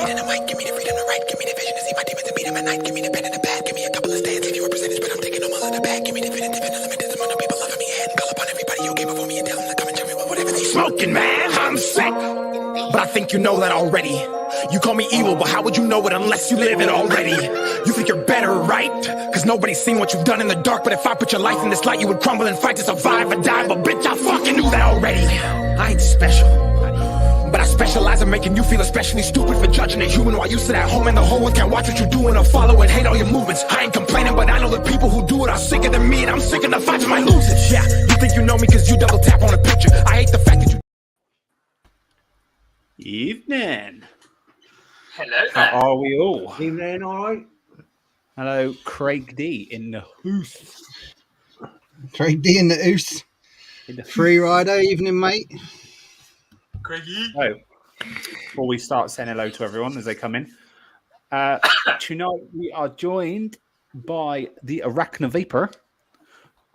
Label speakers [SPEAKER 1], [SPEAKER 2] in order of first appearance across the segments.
[SPEAKER 1] beat and a mic. Give me the freedom to write. Give me the vision to see my demons and beat them at night. Give me the pen and the pad. Give me a couple of stands. Give you a percentage, but I'm taking them all in the bag. Give me definitive and unlimited amount of people loving me and call upon everybody who came before me and tell them to come and tell me whatever they smoking, man. I'm sick, but I think you know that already. You call me evil, but how would you know it unless you live it already? You think you're better, right? Cause nobody's seen what you've done in the dark. But if I put your life in this light, you would crumble and fight to survive or die. But bitch, I fucking knew that already. I ain't special, but I specialize in making you feel especially stupid for judging a human while you sit at home and the whole world can't watch what you're doing or follow and hate all your movements. I ain't complaining, but I know the people who do it are sicker than me, and I'm sick of the fights I lose it. Yeah, you think you know me cause you double tap on a picture. I hate the fact that you...
[SPEAKER 2] Evening.
[SPEAKER 3] Hello there.
[SPEAKER 2] How are we all?
[SPEAKER 4] Evening, all right.
[SPEAKER 2] Hello, Craig D in the HoUSe.
[SPEAKER 4] Craig D in the HoUSe. Free rider, evening, mate.
[SPEAKER 3] Craigie.
[SPEAKER 2] Oh, before we start saying hello to everyone as they come in, tonight we are joined by the Arachnovaper,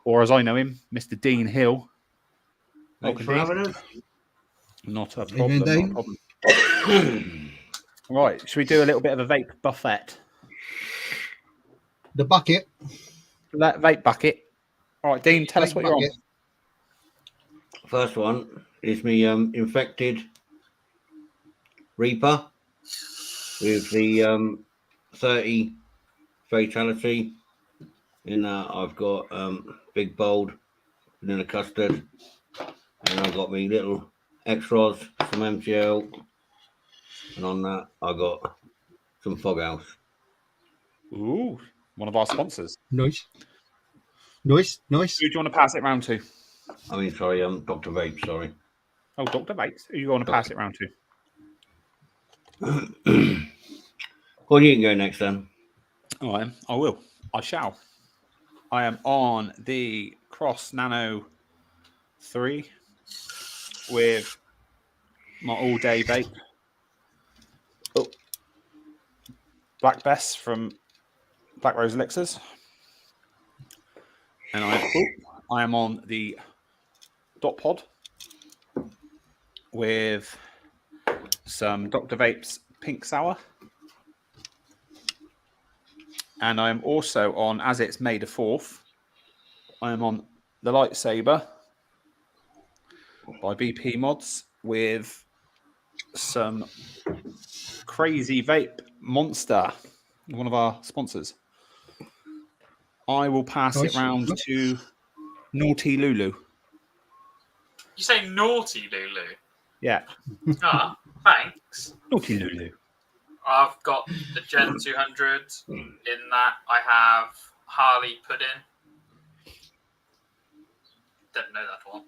[SPEAKER 2] or as I know him, Mr. Dean Hill.
[SPEAKER 4] Thanks for having us.
[SPEAKER 2] Not a problem.
[SPEAKER 4] Evening,
[SPEAKER 2] Not a problem. Right, should we do a little bit of a vape buffet?
[SPEAKER 4] The bucket.
[SPEAKER 2] That vape bucket. All right, Dean, tell us what you're on.
[SPEAKER 5] First one is me infected Reaper with the 30 fatality. In that I've got big bold, vanilla custard, and I've got me little extras, some MGL, and on that I got some HoUSe.
[SPEAKER 2] Ooh, one of our sponsors.
[SPEAKER 4] Nice. Nice.
[SPEAKER 2] Who do you want to pass it round to?
[SPEAKER 5] I mean, sorry, Dr. Vape, sorry.
[SPEAKER 2] Oh, Dr. Bates. Who do you want to pass it round to?
[SPEAKER 5] Well, you can go next then.
[SPEAKER 2] All right, I will. I shall. I am on the Cross Nano 3 with my all-day vape. Oh, Black Bess from Black Rose Elixirs. And I am on the Dot Pod with some Dr. Vape's Pink Sour. And I am also on, as it's May the 4th, I am on the Lightsaber by BP Mods with some Crazy Vape Monster, one of our sponsors. I will pass it round to Naughty Lulu.
[SPEAKER 3] You say naughty Lulu?
[SPEAKER 2] Yeah.
[SPEAKER 3] Ah, thanks.
[SPEAKER 2] Naughty Lulu.
[SPEAKER 3] I've got the Gen 200. In that, I have Harley Pudding. Don't know that one.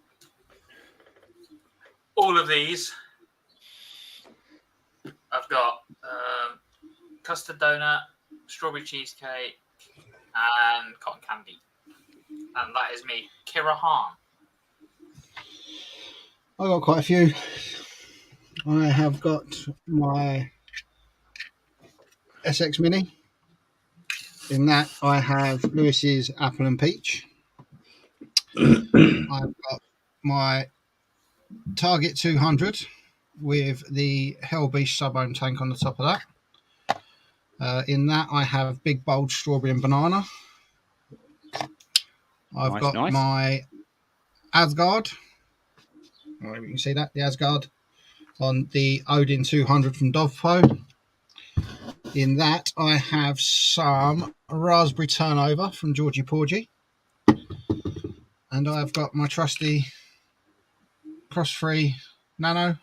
[SPEAKER 3] All of these. I've got custard donut, strawberry cheesecake, and cotton candy. And that is me, Kira Hahn.
[SPEAKER 4] I got quite a few. I have got my SX Mini. In that, I have Lewis's Apple and Peach. I've got my Target 200 with the Hell Beast sub-ohm tank on the top of that. In that, I have Big Bold Strawberry and Banana. I've got my Asgard. All right, you can see that, the Asgard on the Odin 200 from Dovpo. In that, I have some Raspberry Turnover from Georgie Porgy. And I've got my trusty Cross-Free Nano.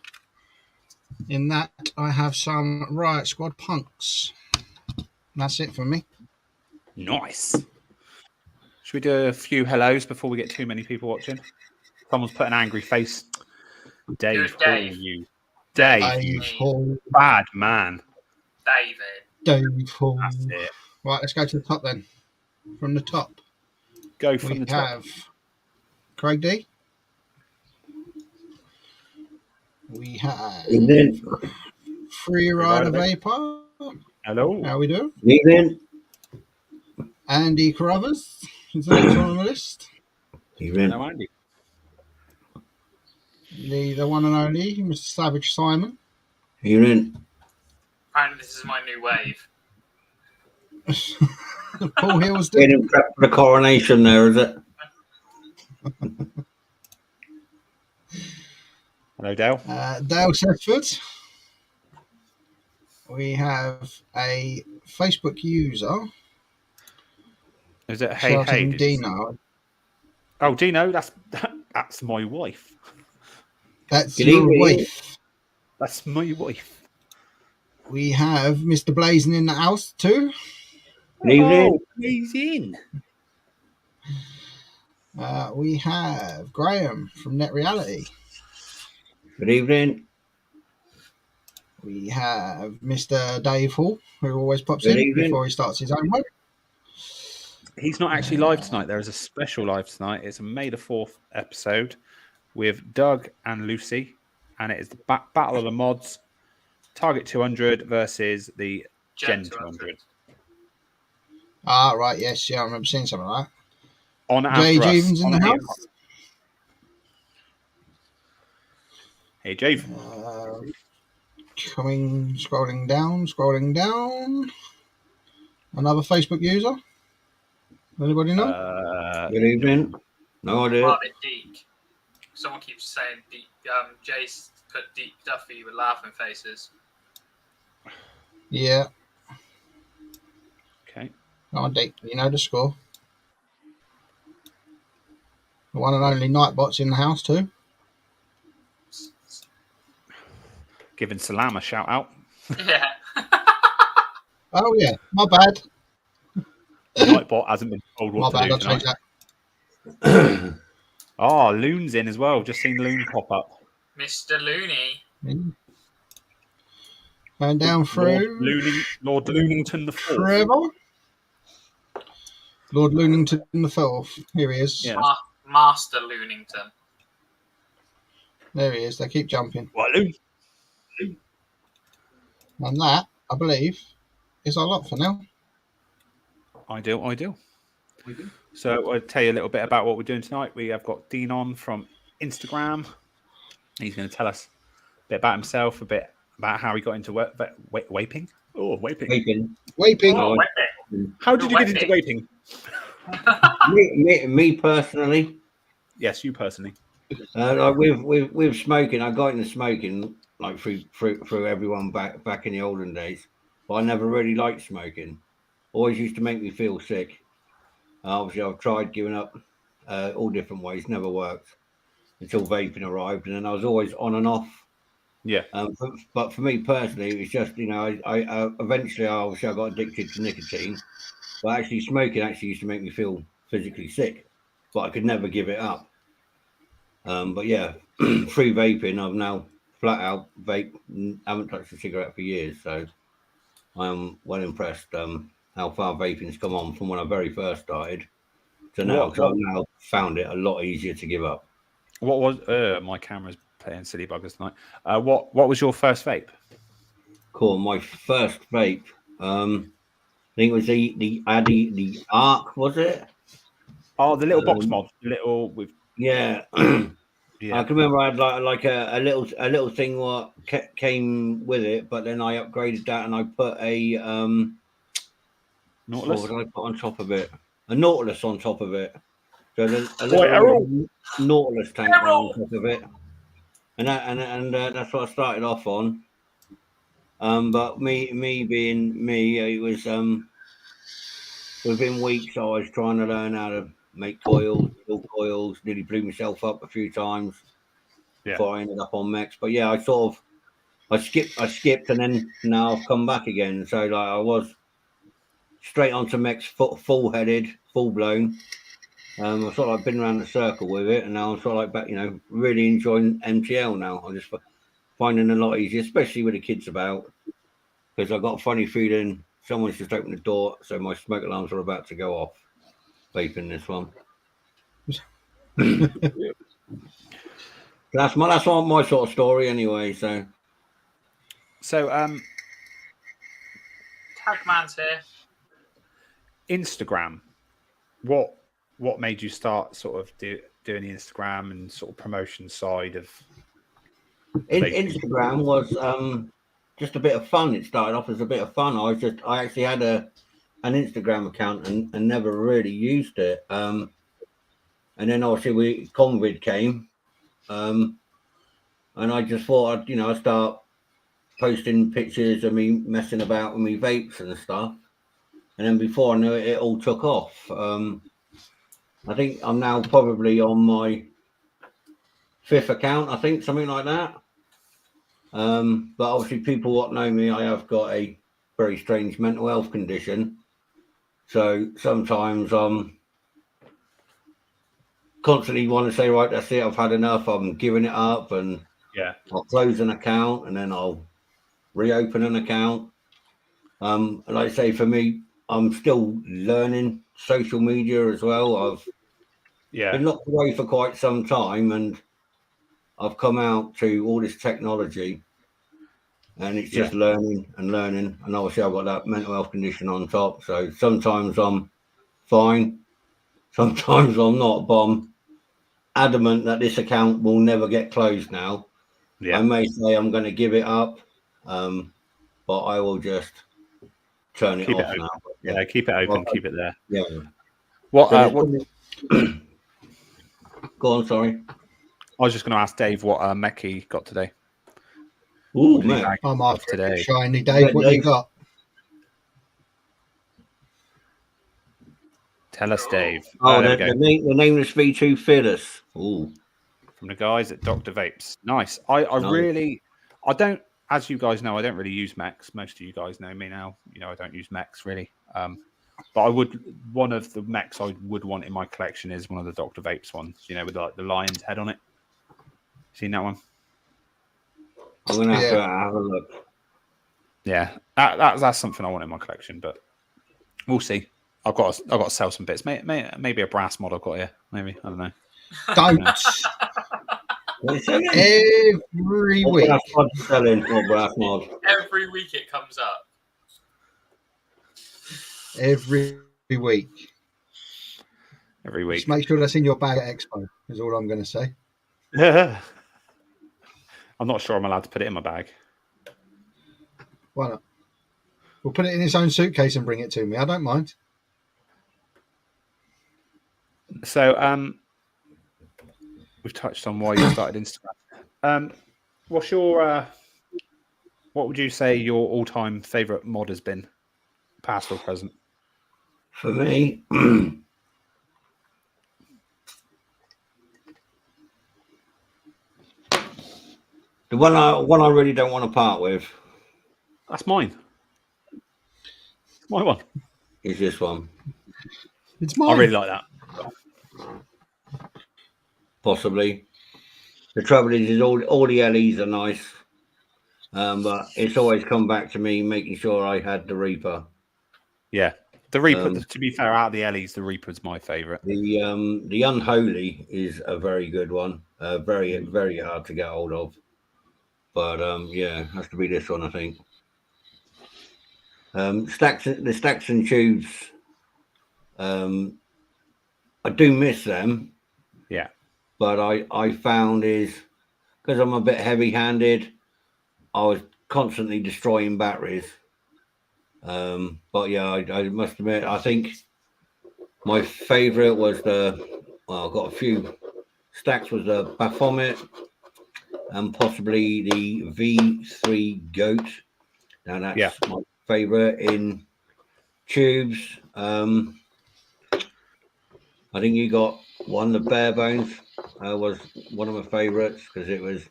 [SPEAKER 4] In that, I have some Riot Squad Punks. That's it for me.
[SPEAKER 2] Nice. Should we do a few hellos before we get too many people watching? Someone's put an angry face. Dave,
[SPEAKER 3] Dave.
[SPEAKER 2] You. Dave, you
[SPEAKER 4] Hall.
[SPEAKER 2] bad man.
[SPEAKER 3] David.
[SPEAKER 4] Dave Hall.
[SPEAKER 2] That's it.
[SPEAKER 4] Right, let's go to the top then. From the top,
[SPEAKER 2] Go from the top.
[SPEAKER 4] have Craig D. We have
[SPEAKER 5] Evening.
[SPEAKER 4] Free Rider Vapor.
[SPEAKER 2] Hello.
[SPEAKER 4] How we doing?
[SPEAKER 5] Evening.
[SPEAKER 4] Andy Carruthers is next on the list.
[SPEAKER 5] Evening.
[SPEAKER 2] Hello, Andy.
[SPEAKER 4] The one and only Mr. Savage Simon.
[SPEAKER 5] Evening.
[SPEAKER 3] Apparently, this is my new wave.
[SPEAKER 4] Paul Hillsden.
[SPEAKER 5] Getting prepped for the coronation there, is it?
[SPEAKER 2] Hello, Dale.
[SPEAKER 4] Dale Sedford. We have a Facebook user
[SPEAKER 2] Is it Hey
[SPEAKER 4] shouting
[SPEAKER 2] Did you say?
[SPEAKER 4] Dino.
[SPEAKER 2] Oh, Dino, that's my wife.
[SPEAKER 4] That's
[SPEAKER 5] Good
[SPEAKER 4] your
[SPEAKER 5] evening.
[SPEAKER 4] wife.
[SPEAKER 2] That's my wife.
[SPEAKER 4] We have Mr. Blazing in the house too.
[SPEAKER 5] Good evening.
[SPEAKER 2] Oh, he's in.
[SPEAKER 4] We have Graham from Net Reality.
[SPEAKER 5] Good evening.
[SPEAKER 4] We have Mr. Dave Hall, who always pops
[SPEAKER 5] Good
[SPEAKER 4] in
[SPEAKER 5] evening.
[SPEAKER 4] before he starts his own web.
[SPEAKER 2] He's not actually live tonight. There is a special live tonight. It's a May the 4th episode with Doug and Lucy, and it is the Battle of the Mods, Target 200 versus the Gen 200.
[SPEAKER 4] Ah, right, yes, yeah, I remember seeing something like that.
[SPEAKER 2] On
[SPEAKER 4] Jay
[SPEAKER 2] after us.
[SPEAKER 4] Jeevens in
[SPEAKER 2] on
[SPEAKER 4] the
[SPEAKER 2] 8
[SPEAKER 4] house.
[SPEAKER 2] o'clock. Hey, Jave.
[SPEAKER 4] Scrolling down. Another Facebook user. Anybody know?
[SPEAKER 5] Good evening. No idea.
[SPEAKER 3] Marvin Deek. Someone keeps saying Deek. Jace put Deek Duffy with laughing faces.
[SPEAKER 4] Yeah.
[SPEAKER 2] Okay.
[SPEAKER 4] Come on, Dick. You know the score. The one and only Nightbot's in the house too.
[SPEAKER 2] Giving Salam a shout out.
[SPEAKER 3] Yeah.
[SPEAKER 4] Oh yeah, my bad.
[SPEAKER 2] Nightbot hasn't been told what
[SPEAKER 4] My
[SPEAKER 2] to
[SPEAKER 4] bad.
[SPEAKER 2] do
[SPEAKER 4] I'll take
[SPEAKER 2] tonight.
[SPEAKER 4] that.
[SPEAKER 2] Oh, Loon's in as well. Just seen Loon pop up.
[SPEAKER 3] Mr. Looney.
[SPEAKER 4] Going down through.
[SPEAKER 2] Lord Loonington the Fourth.
[SPEAKER 4] Trevor. Lord Loonington the Fourth. Here he is.
[SPEAKER 2] Yeah.
[SPEAKER 3] Master Loonington.
[SPEAKER 4] There he is. They keep jumping.
[SPEAKER 2] What, Loon?
[SPEAKER 4] And that, I believe, is our lot for now.
[SPEAKER 2] Ideal. So I'll tell you a little bit about what we're doing tonight. We have got Dean on from Instagram. He's going to tell us a bit about himself, a bit about how he got into vaping. Oh, vaping.
[SPEAKER 4] Waping.
[SPEAKER 3] Oh,
[SPEAKER 2] How did you get into vaping?
[SPEAKER 5] me personally,
[SPEAKER 2] Yes, you personally.
[SPEAKER 5] like with smoking, I got into smoking like through everyone back in the olden days, but I never really liked smoking. Always used to make me feel sick. Obviously, I've tried giving up all different ways, never worked until vaping arrived, and then I was always on and off.
[SPEAKER 2] Yeah.
[SPEAKER 5] But for me personally, it was just I eventually obviously I got addicted to nicotine, but actually smoking used to make me feel physically sick, but I could never give it up. But yeah, free vaping, I've now flat out vape, haven't touched a cigarette for years, so I'm well impressed how far vaping's come on from when I very first started to now, because I've now found it a lot easier to give up.
[SPEAKER 2] What was my camera's playing silly buggers tonight? What was your first vape?
[SPEAKER 5] Cool. My first vape, I think it was the Arc, was it?
[SPEAKER 2] Oh, the little box mod, little with
[SPEAKER 5] yeah.
[SPEAKER 2] yeah.
[SPEAKER 5] I can remember I had like a little thing what came with it, but then I upgraded that and I put a
[SPEAKER 2] Nautilus.
[SPEAKER 5] what did I put on top of it? A Nautilus on top of it. So a
[SPEAKER 2] Boy,
[SPEAKER 5] little Nautilus tank on top of it, and that's what I started off on. But me being me, it was within weeks I was trying to learn how to make coils, build coils. Nearly blew myself up a few times before I ended up on mechs. But yeah, I skipped, and then now I've come back again. So like I was straight onto mechs, full headed, full blown. I've sort of like been around the circle with it, and now I'm sort of like back, really enjoying MTL now. I'm just finding it a lot easier, especially with the kids about, because I've got a funny feeling someone's just opened the door, so my smoke alarms are about to go off. Vaping this one. That's my sort of story anyway. So
[SPEAKER 3] Tagman's here.
[SPEAKER 2] Instagram. What made you start sort of doing the Instagram and sort of promotion side of
[SPEAKER 5] Instagram was just a bit of fun. It started off as a bit of fun. I actually had an Instagram account and never really used it. And then obviously COVID came, and I just thought I'd start posting pictures of me messing about with me vapes and stuff. And then before I knew it, it all took off. I think I'm now probably on my 5th account, I think, something like that. But obviously people what know me, I have got a very strange mental health condition. So sometimes I'm constantly want to say, right, that's it, I've had enough, I'm giving it up, and
[SPEAKER 2] Yeah.
[SPEAKER 5] I'll close an account and then I'll reopen an account. Like I say, for me, I'm still learning social media as well. I've been locked away for quite some time, and I've come out to all this technology, and it's just learning and learning. And obviously, I've got that mental health condition on top. So sometimes I'm fine, sometimes I'm not. But I'm adamant that this account will never get closed now.
[SPEAKER 2] Yeah.
[SPEAKER 5] I may say I'm going to give it up, but I will just turn it
[SPEAKER 2] Keep it
[SPEAKER 5] off
[SPEAKER 2] open.
[SPEAKER 5] now.
[SPEAKER 2] Yeah, keep it open, keep it there.
[SPEAKER 5] Yeah.
[SPEAKER 2] What?
[SPEAKER 5] Go on, sorry.
[SPEAKER 2] I was just going to ask Dave what mech he got today.
[SPEAKER 5] Ooh, man.
[SPEAKER 4] I'm after
[SPEAKER 2] today.
[SPEAKER 4] shiny Dave. What you got?
[SPEAKER 2] Tell us, Dave.
[SPEAKER 5] Oh, the nameless V2 Fearless. Ooh.
[SPEAKER 2] From the guys at Dr. Vapes. Nice. I don't, as you guys know, I don't really use mechs. Most of you guys know me now. I don't use mechs really. But one of the mechs I would want in my collection is one of the Dr. Vapes ones, with like the lion's head on it. Seen that one?
[SPEAKER 5] I'm going to have to have a look.
[SPEAKER 2] Yeah, that's something I want in my collection, but we'll see. I've got to sell some bits. Maybe a brass mod I've got here. Maybe, I don't know.
[SPEAKER 4] Don't. Every week.
[SPEAKER 5] Brass mod.
[SPEAKER 3] Every week it comes up.
[SPEAKER 4] Every week.
[SPEAKER 2] Every week.
[SPEAKER 4] Just make sure that's in your bag at Expo, is all I'm going to say.
[SPEAKER 2] I'm not sure I'm allowed to put it in my bag.
[SPEAKER 4] Why not? We'll put it in its own suitcase and bring it to me. I don't mind.
[SPEAKER 2] So, we've touched on why you started Instagram. What's your what would you say your all-time favorite mod has been, past or present?
[SPEAKER 5] For me, the one I really don't want to part with.
[SPEAKER 2] That's mine. It's my one.
[SPEAKER 5] Is this one?
[SPEAKER 4] It's mine.
[SPEAKER 2] I really like that.
[SPEAKER 5] Possibly. The trouble is all the LEs are nice, but it's always come back to me making sure I had the Reaper.
[SPEAKER 2] Yeah, the Reaper. To be fair, out of the LEs, the Reaper's my favourite.
[SPEAKER 5] The Unholy is a very good one. Very very hard to get hold of, but yeah, has to be this one, I think. The stacks and tubes. I do miss them.
[SPEAKER 2] Yeah.
[SPEAKER 5] But I found is because I'm a bit heavy-handed, I was constantly destroying batteries. But yeah, I must admit, I think my favourite was I've got a few stacks, was the Baphomet and possibly the V3 Goat. Now that's my favourite in tubes. I think you got one, the Bare Bones was one of my favourites because it was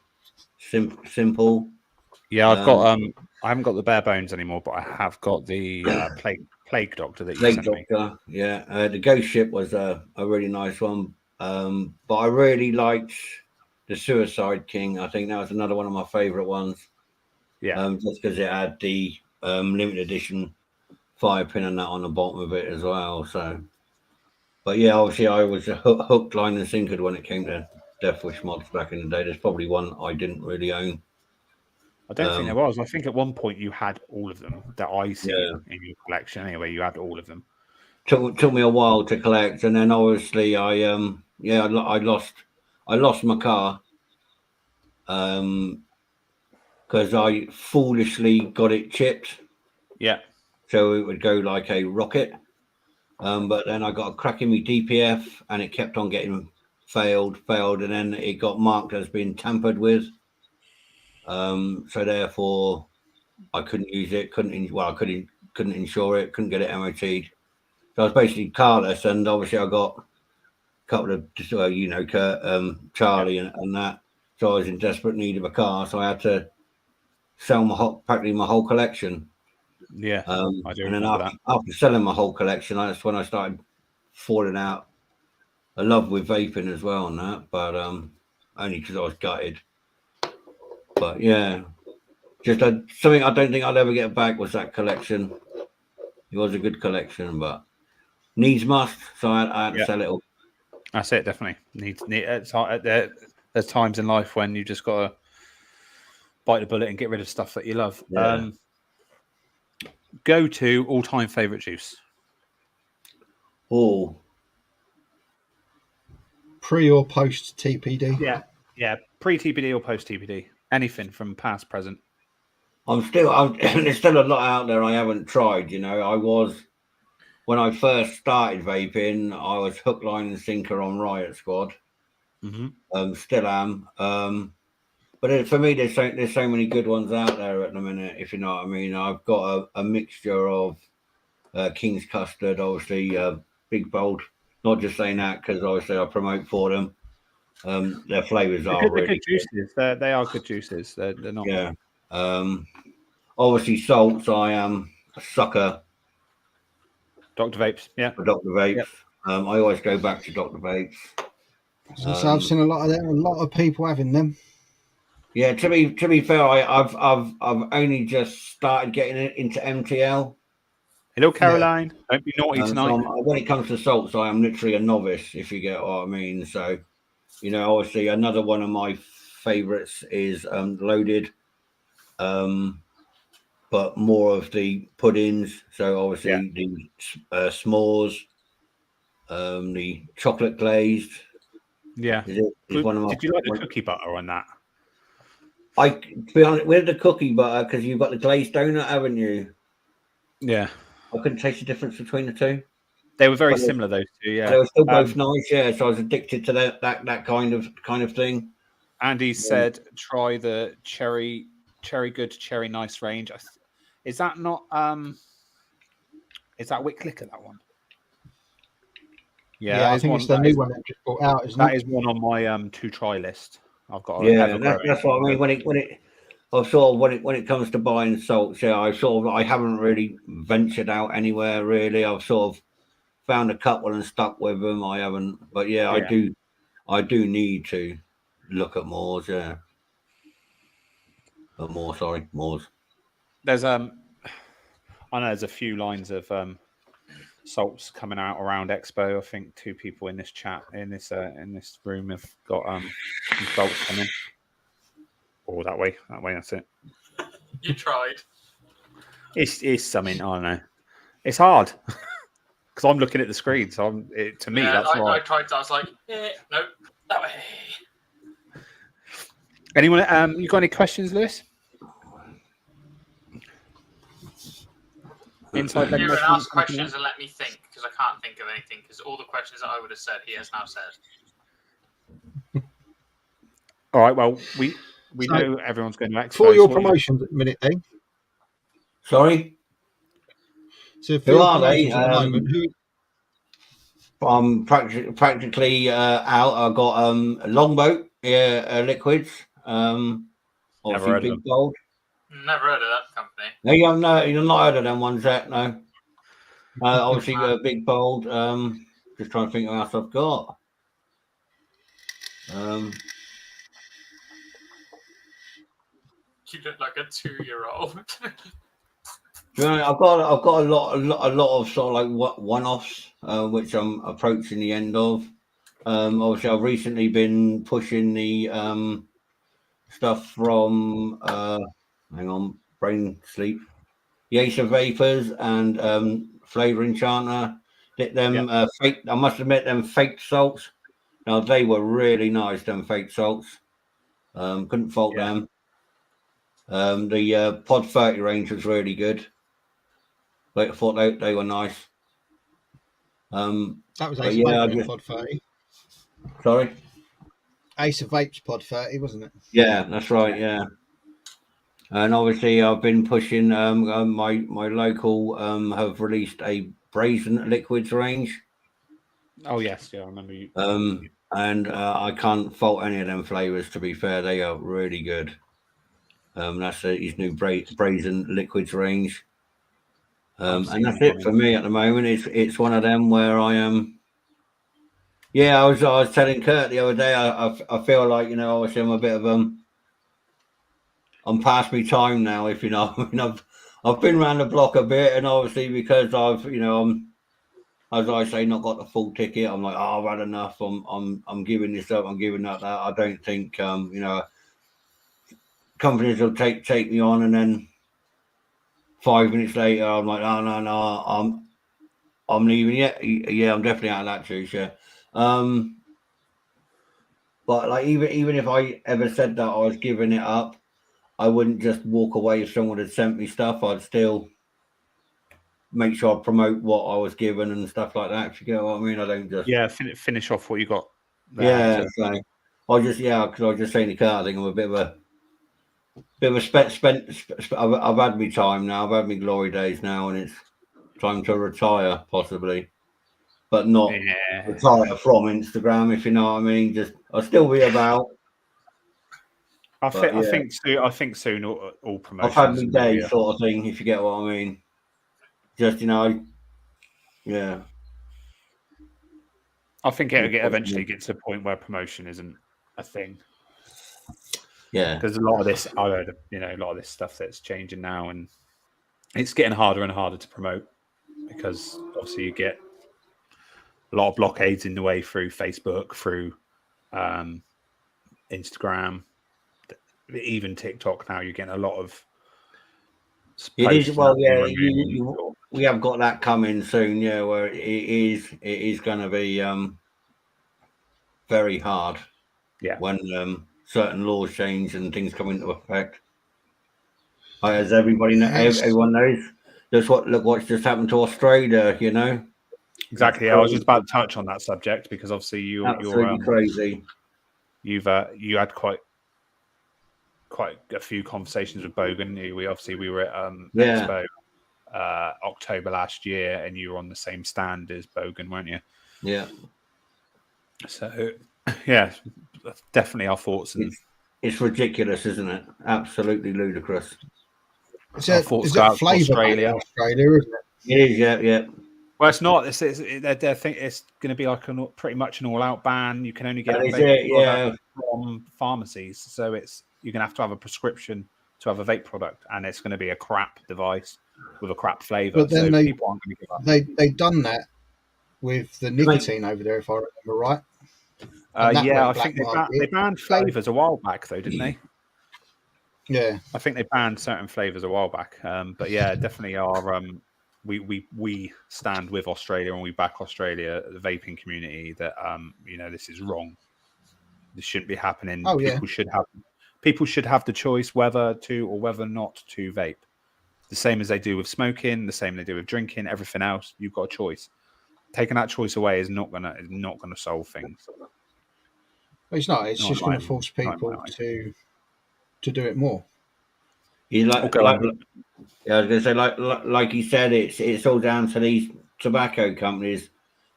[SPEAKER 5] simple.
[SPEAKER 2] Yeah, I've got I haven't got the Bare Bones anymore, but I have got the Plague Doctor that you sent me.
[SPEAKER 5] Yeah, the Ghost Ship was a really nice one, but I really liked the Suicide King. I think that was another one of my favourite ones.
[SPEAKER 2] Yeah,
[SPEAKER 5] just because it had the limited edition 5-pin and that on the bottom of it as well. So, but yeah, obviously I was hooked, line and sinkered when it came to Death Wish mods back in the day. There's probably one I didn't really own.
[SPEAKER 2] I don't think there was. I think at one point you had all of them that I see in your collection. Anyway, you had all of them.
[SPEAKER 5] Took me a while to collect, and then obviously I lost my car. because I foolishly got it chipped.
[SPEAKER 2] Yeah.
[SPEAKER 5] So it would go like a rocket. But then I got a crack in my DPF and it kept on getting failed, and then it got marked as being tampered with. So therefore I couldn't use it, couldn't insure it, couldn't get it MOT'd. So I was basically carless, and obviously I got a couple of, Charlie and that. So I was in desperate need of a car, so I had to sell practically my whole collection.
[SPEAKER 2] Yeah, I do
[SPEAKER 5] and then
[SPEAKER 2] remember
[SPEAKER 5] after selling my whole collection, that's when I started falling out of love with vaping as well, and that. But only because I was gutted. But yeah, just something I don't think I'll ever get back was that collection. It was a good collection, but needs must. So I had to sell it all.
[SPEAKER 2] That's it. Definitely there's times in life when you just gotta bite the bullet and get rid of stuff that you love.
[SPEAKER 5] Yeah.
[SPEAKER 2] Go to all-time favorite juice.
[SPEAKER 5] Oh,
[SPEAKER 4] Pre or post TPD?
[SPEAKER 2] Yeah. Pre-TPD or post-TPD. Anything from past, present.
[SPEAKER 5] there's still a lot out there I haven't tried. I was, when I first started vaping, I was hook, line, and sinker on Riot Squad.
[SPEAKER 2] Mm-hmm.
[SPEAKER 5] Still am. But for me, there's so many good ones out there at the minute. If you know what I mean, I've got a mixture of King's Custard, obviously, Big Bold. Not just saying that because obviously I promote for them. Their flavors are really
[SPEAKER 2] good juices. They are good juices. They're not.
[SPEAKER 5] Yeah. Obviously, salts. I am a sucker.
[SPEAKER 2] Dr. Vapes. Yeah.
[SPEAKER 5] For Dr. Vapes.
[SPEAKER 2] Yep.
[SPEAKER 5] I always go back to Dr. Vapes.
[SPEAKER 4] So I've seen a lot of them. A lot of people having them.
[SPEAKER 5] Yeah. To be fair, I've only just started getting into MTL.
[SPEAKER 2] Hello, Caroline. Yeah. Don't be naughty tonight.
[SPEAKER 5] So when it comes to salts, I am literally a novice, if you get what I mean. So, obviously, another one of my favorites is Loaded, but more of the puddings. So, obviously, the s'mores, the chocolate glazed.
[SPEAKER 2] Yeah.
[SPEAKER 5] Did you like
[SPEAKER 2] the cookie butter on that?
[SPEAKER 5] To be honest, with the cookie butter, because you've got the glazed donut, haven't you?
[SPEAKER 2] Yeah.
[SPEAKER 5] I couldn't taste the difference between the two.
[SPEAKER 2] They were very similar, those two. Yeah,
[SPEAKER 5] they were still both nice. Yeah, so I was addicted to that kind of thing.
[SPEAKER 2] Andy said, "Try the cherry good, cherry nice range." Is that not? Is that Wick Liquor, that one?
[SPEAKER 4] Yeah, I think it's the new one that just brought out.
[SPEAKER 2] That is one on my to try list. I've got.
[SPEAKER 5] That's what I mean. When it comes to buying salts, I haven't really ventured out anywhere really. I've sort of found a couple and stuck with them. I haven't, but I do need to look at Moors. Yeah, Moors.
[SPEAKER 2] There's I know there's a few lines of salts coming out around Expo. I think two people in this chat in this room have got some salts coming. Oh, that way. That's it.
[SPEAKER 3] You tried.
[SPEAKER 2] It's something. I don't know. It's hard because I'm looking at the screen. So to me, that's right.
[SPEAKER 3] I tried. I was like, no, that way.
[SPEAKER 2] Anyone? You got any questions, Lewis?
[SPEAKER 3] Inside leg motion. Ask questions and let me think, because I can't think of anything. Because all the questions that I would have said, he has now said.
[SPEAKER 2] All right. Well, we know everyone's going to Expo.
[SPEAKER 4] For your promotions at the minute, then.
[SPEAKER 5] Sorry.
[SPEAKER 4] So who are they? At the moment,
[SPEAKER 5] I'm practically out. I've got a Longboat liquids. Obviously Big Gold.
[SPEAKER 3] Never heard of that company.
[SPEAKER 5] No, you've not heard of them ones yet. No. Obviously Big Bold. Just trying to think what else I've got.
[SPEAKER 3] You look like a 2-year-old.
[SPEAKER 5] I've got a lot of sort of like one-offs, which I'm approaching the end of. Obviously, I've recently been pushing the stuff from hang on, brain sleep. HoUSe Vapors and Flavor Enchanter. Fake. I must admit, them fake salts. Now they were really nice. Them fake salts. Couldn't fault them. The Pod 30 range was really good. I thought they were nice.
[SPEAKER 4] That was
[SPEAKER 5] but
[SPEAKER 4] Ace
[SPEAKER 5] yeah,
[SPEAKER 4] of Vape Pod 30.
[SPEAKER 5] sorry.
[SPEAKER 4] Ace of Vape's Pod 30, wasn't it?
[SPEAKER 5] Yeah, that's right. Yeah, and obviously I've been pushing. My local have released a brazen liquids range.
[SPEAKER 2] Oh yes, yeah, I remember you.
[SPEAKER 5] And I can't fault any of them flavors. To be fair, they are really good. That's his new brazen liquids range. And that's it for me at the moment. It's one of them where I am. Yeah, I was telling Kurt the other day. I feel like, you know, obviously I'm a bit of I'm past my time now. If you know, I mean, I've been around the block a bit, and obviously because I'm as I say, not got the full ticket. I'm like, oh, I've had enough. I'm giving this up. I'm giving up that. I don't think companies will take me on, and then 5 minutes later, I'm like, oh no, I'm leaving. Yeah, I'm definitely out of that juice. Yeah. But like even if I ever said that I was giving it up, I wouldn't just walk away if someone had sent me stuff. I'd still make sure I promote what I was given and stuff like that. If you get what I mean, I don't just
[SPEAKER 2] finish off what you got there.
[SPEAKER 5] So because I was just saying to Kurt, I think I'm a bit of a I've had my time now. I've had my glory days now, and it's time to retire possibly, but not retire from Instagram, if you know what I mean. Just I'll still be about.
[SPEAKER 2] I think soon all promotions.
[SPEAKER 5] I've had my day sort of thing, if you get what I mean. Just yeah.
[SPEAKER 2] I think it'll eventually get to a point where promotion isn't a thing.
[SPEAKER 5] Yeah,
[SPEAKER 2] because a lot of this, I heard, a lot of this stuff that's changing now, and it's getting harder and harder to promote because obviously you get a lot of blockades in the way through Facebook, through Instagram, even TikTok. Now you're getting a lot of.
[SPEAKER 5] It is we have got that coming soon, yeah. Where it is going to be very hard.
[SPEAKER 2] Yeah,
[SPEAKER 5] when certain laws change and things come into effect. As everyone knows, look what's just happened to Australia. You know.
[SPEAKER 2] Exactly. I was just about to touch on that subject because obviously you're
[SPEAKER 5] crazy.
[SPEAKER 2] You had quite a few conversations with Bogan. We were at Expo October last year, and you were on the same stand as Bogan, weren't you?
[SPEAKER 5] Yeah.
[SPEAKER 2] So yeah, definitely our thoughts. And
[SPEAKER 5] it's ridiculous, isn't it? Absolutely ludicrous.
[SPEAKER 4] Is it flavour Australia, isn't it?
[SPEAKER 5] It is, yeah.
[SPEAKER 2] Well, it's not. They think it's going to be like pretty much an all-out ban. You can only get from pharmacies, so you're going to have a prescription to have a vape product, and it's going to be a crap device with a crap flavour.
[SPEAKER 4] But then
[SPEAKER 2] people aren't going to give up.
[SPEAKER 4] They've done that with the nicotine over there, if I remember right.
[SPEAKER 2] I think they banned flavours a while back, though, didn't they?
[SPEAKER 4] Yeah,
[SPEAKER 2] I think they banned certain flavours a while back. But yeah, definitely are. We stand with Australia and we back Australia, the vaping community. That this is wrong. This shouldn't be happening.
[SPEAKER 4] Oh,
[SPEAKER 2] people should have the choice whether to or whether not to vape. The same as they do with smoking, the same they do with drinking, everything else. You've got a choice. Taking that choice away is not gonna solve things.
[SPEAKER 4] It's not. It's just going to force people to do it more.
[SPEAKER 5] I was going to say, like you said, it's all down to these tobacco companies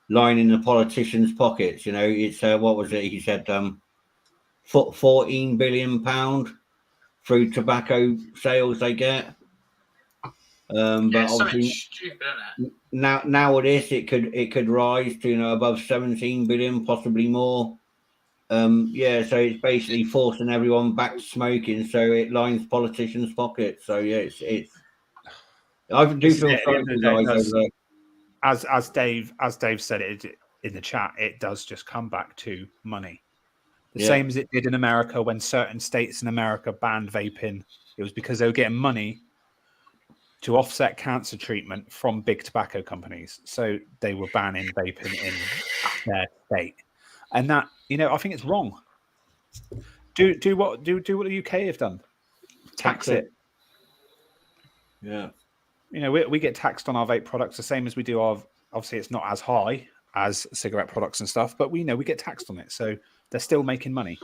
[SPEAKER 5] lining the politicians' pockets. It's what was it? He said, £14 billion through tobacco sales they get. But obviously,
[SPEAKER 3] stupid, isn't it?
[SPEAKER 5] Now with this, it could rise to above 17 billion, possibly more. So it's basically forcing everyone back to smoking, so it lines politicians' pockets. So yeah, it's. I do feel sorry for guys over there.
[SPEAKER 2] As Dave said it in the chat, it does just come back to money. The same as it did in America when certain states in America banned vaping. It was because they were getting money to offset cancer treatment from big tobacco companies. So they were banning vaping in their state. And that, I think it's wrong. Do what the UK have done. tax it.
[SPEAKER 5] Yeah.
[SPEAKER 2] You know, we get taxed on our vape products the same as we do our. Obviously, it's not as high as cigarette products and stuff, but we get taxed on it, so they're still making money.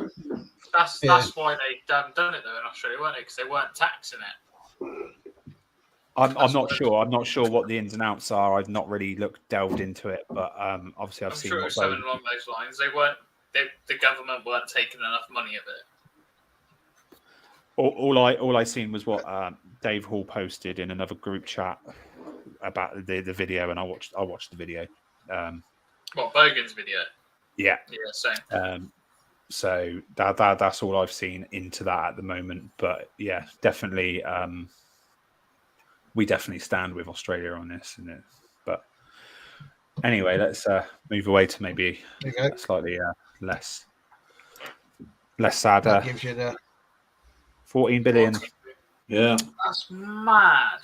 [SPEAKER 3] That's why they done it though in Australia, weren't they? Because they weren't taxing it.
[SPEAKER 2] I'm not sure. I'm not sure what the ins and outs are. I've not really delved into it, but obviously I've
[SPEAKER 3] I'm
[SPEAKER 2] seen.
[SPEAKER 3] sure it was something along those lines. The government weren't taking enough money of it.
[SPEAKER 2] All I seen was what Dave Hall posted in another group chat about the video, and I watched the video.
[SPEAKER 3] What, Bogan's video?
[SPEAKER 2] Yeah.
[SPEAKER 3] Yeah, same.
[SPEAKER 2] So that's all I've seen into that at the moment. But yeah, definitely, we definitely stand with Australia on this. But anyway, let's move away to maybe a slightly less sad.
[SPEAKER 4] That gives you the
[SPEAKER 2] 14 billion.
[SPEAKER 5] Yeah.
[SPEAKER 3] That's mad.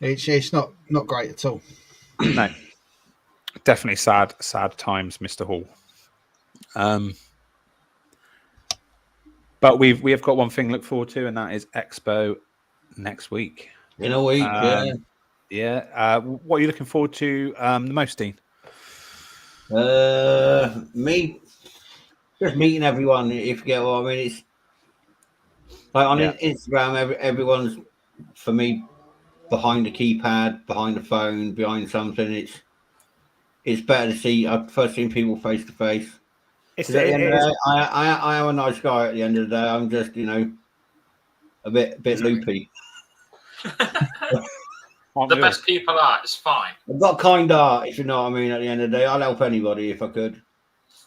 [SPEAKER 4] It's not great at all.
[SPEAKER 2] No, definitely sad times, Mr. Hall. But we have got one thing to look forward to, and that is Expo next week.
[SPEAKER 5] In a week,
[SPEAKER 2] yeah. What are you looking forward to the most, Dean?
[SPEAKER 5] Me, just meeting everyone. If you get what I mean, it's like on Instagram. Everyone's for me behind the keypad, behind the phone, behind something. It's better to see. I've first seen people face to face. At the end of the day, I am a nice guy. At the end of the day, I'm just a bit loopy.
[SPEAKER 3] The best people are. It's fine.
[SPEAKER 5] I've got kind heart, if you know what I mean. At the end of the day, I'll help anybody if I could.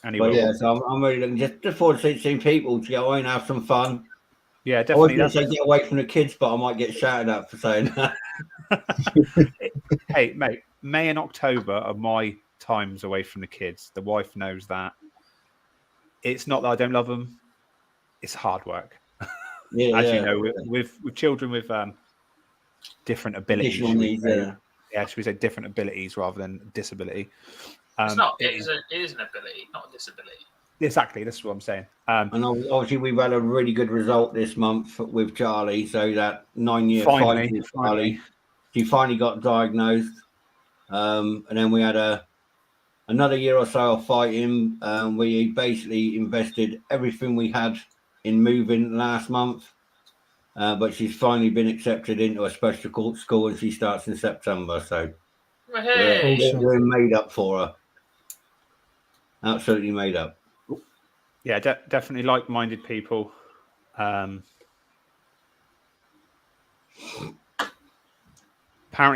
[SPEAKER 5] But yeah, so I'm really looking just forward to seeing people to go away and have some fun.
[SPEAKER 2] Yeah, definitely.
[SPEAKER 5] I was going to say get away from the kids, but I might get shouted at for saying that.
[SPEAKER 2] Hey, mate, May and October are my times away from the kids. The wife knows that. It's not that I don't love them. It's hard work. You know, with children with different abilities. Should we say different abilities rather than disability?
[SPEAKER 3] It's not. It is an ability, not a disability.
[SPEAKER 2] Exactly. This is what I'm saying.
[SPEAKER 5] And obviously, we've had a really good result this month with Charlie. So that 9-year fight with Charlie, she finally got diagnosed. And then we had another year or so of fighting. We basically invested everything we had in moving last month. But she's finally been accepted into a special school, and she starts in September. So we're made up for her. Absolutely made up.
[SPEAKER 2] Yeah, definitely like-minded people. Apparently,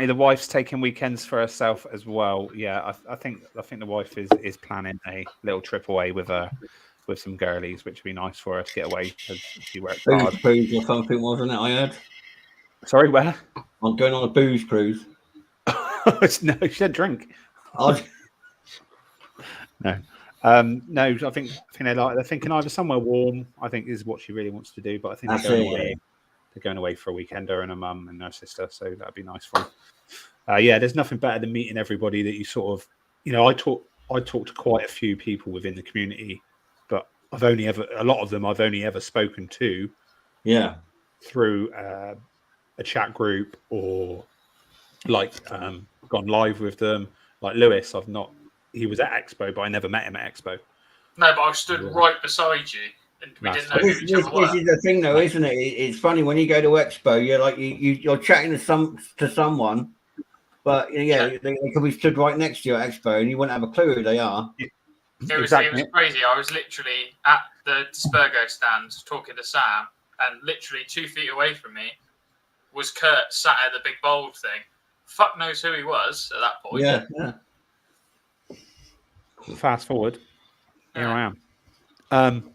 [SPEAKER 2] the wife's taking weekends for herself as well. Yeah, I think the wife is planning a little trip away with some girlies, which would be nice for her to get away because she works hard.
[SPEAKER 5] Booze cruise or something, wasn't it? I heard.
[SPEAKER 2] Sorry, where?
[SPEAKER 5] I'm going on a booze cruise.
[SPEAKER 2] No, she said drink. No. No, I think they're thinking either somewhere warm. I think is what she really wants to do. But I think they're going away for a weekend, her and her mum and her sister. So that'd be nice for them. Yeah, there's nothing better than meeting everybody that you sort of, I talk to quite a few people within the community, but a lot of them I've only ever spoken to, through a chat group or gone live with them. Like Lewis, he was at Expo, but I never met him at Expo.
[SPEAKER 3] No, but I stood right beside you, and we didn't know who each other were.
[SPEAKER 5] This is the thing, though, isn't it? It's funny when you go to Expo, you're like you're chatting to someone, but they could be stood right next to you at Expo, and you wouldn't have a clue who they are.
[SPEAKER 3] It was crazy. I was literally at the Spurgo stand talking to Sam, and literally 2 feet away from me was Kurt sat at the big bold thing. Fuck knows who he was at that point.
[SPEAKER 5] Yeah.
[SPEAKER 2] Fast forward, here I am.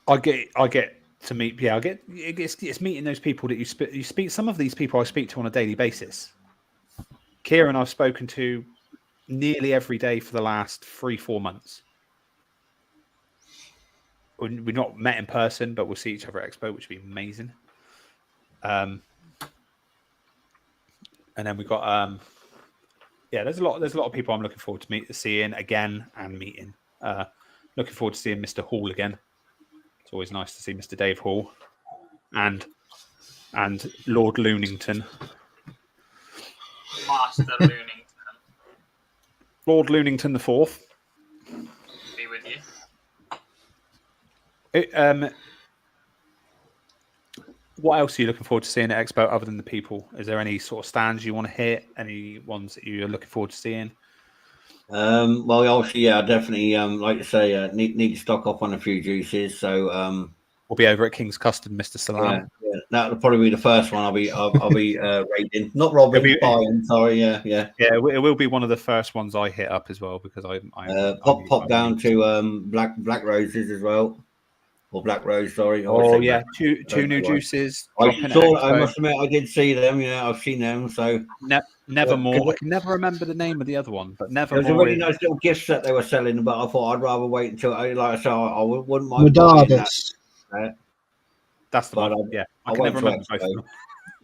[SPEAKER 2] I get to meet. Yeah, it's meeting those people that you speak. Some of these people I speak to on a daily basis. Kieran, I've spoken to nearly every day for the last 3-4 months. We've not met in person, but we'll see each other at Expo, which would be amazing. And then we've got there's a lot of people I'm looking forward to seeing again and meeting. Looking forward to seeing Mr. Hall again. It's always nice to see Mr. Dave Hall and Lord Loonington.
[SPEAKER 3] Master Loonington.
[SPEAKER 2] Lord Loonington the Fourth.
[SPEAKER 3] Be with you.
[SPEAKER 2] What else are you looking forward to seeing at Expo other than the people? Is there any sort of stands you want to hit? Any ones that you're looking forward to seeing?
[SPEAKER 5] Well, obviously, yeah, I definitely like to say need to stock up on a few juices. So
[SPEAKER 2] we'll be over at King's Custard, Mr. Salam.
[SPEAKER 5] Yeah, that'll probably be the first one I'll be raiding, not robbing, buying. Sorry, yeah.
[SPEAKER 2] It will be one of the first ones I hit up as well because I
[SPEAKER 5] pop down to Black Roses as well. Or Black Rose, sorry.
[SPEAKER 2] Oh yeah, two new juices.
[SPEAKER 5] I must admit, I did see them. Yeah, I've seen them. So
[SPEAKER 2] Nevermore. I can never remember the name of the other one, but Nevermore.
[SPEAKER 5] It was a really nice little gift set they were selling, but I thought I'd rather wait until, like I said, I wouldn't mind.
[SPEAKER 4] Medardus.
[SPEAKER 2] That's the one. Yeah, I can never remember both of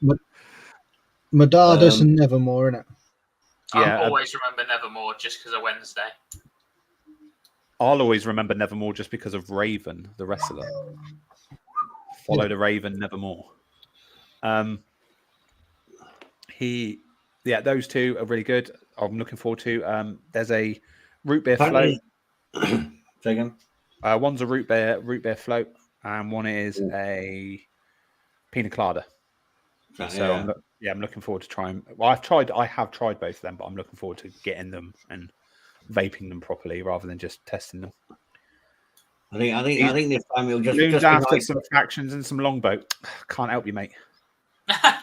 [SPEAKER 2] them.
[SPEAKER 4] Medardus and Nevermore, innit?
[SPEAKER 3] Yeah, I'll always remember Nevermore just because of Wednesday.
[SPEAKER 2] I'll always remember Nevermore just because of Raven, the wrestler. Follow the Raven, Nevermore. Those two are really good. I'm looking forward to. There's a root beer float.
[SPEAKER 5] Second.
[SPEAKER 2] One's a root beer float, and one is a pina colada. So I'm looking forward to trying. Well, I have tried both of them, but I'm looking forward to getting them and vaping them properly rather than just testing them.
[SPEAKER 5] I think this time it'll just
[SPEAKER 2] after nice. Some factions and some longboat. Can't help you, mate.
[SPEAKER 3] I